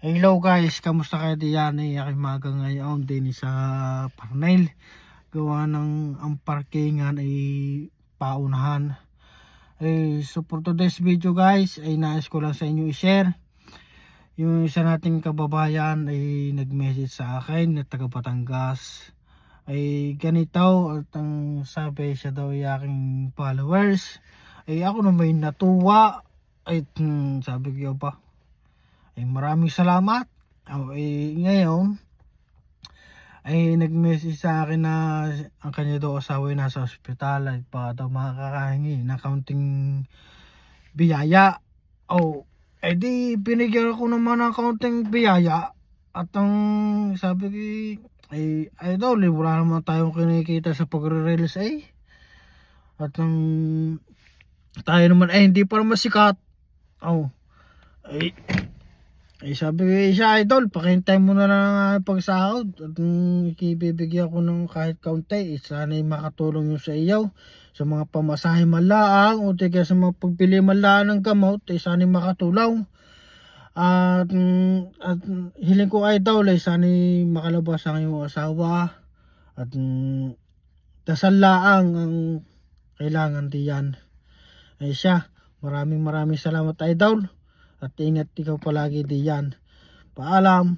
Hello guys, kamusta kayo diyan? Aking maga ngayon din sa Parnell. Gawa ng ang parkingan ay paunahan. So for today's video guys, ay nais ko lang sa inyo i-share. Yung isa nating kababayan ay nag-message sa akin na taga Batangas. Ay ganito at ang sabi siya daw ay aking followers. Ay ako na may natuwa. Ay sabi ko pa. Ay maraming salamat. Ngayon ay nag-message sa akin na ang kanya daw asawa ay nasa ospital at baka daw makakahingi ng kaunting biyaya. Di binigyan ko naman ng kaunting biyaya at ang sabi ko ay daw wala naman tayong kinikita sa pagre-release at ang tayo naman hindi pa naman sikat. Sabi ko siya, idol, pakintay mo na lang pagsahod at ikibibigyan ko ng kahit kaunti. Sana'y makatulong yung sa iyo sa mga pamasahe malaang o tiga sa mga pagbili malaang ng gamot. Sana'y makatulong at hiling ko idol ay sana'y makalabas ang iyong asawa at dasal laang ang kailangan diyan. Siya, maraming salamat idol. At ingat ikaw palagi diyan. Paalam.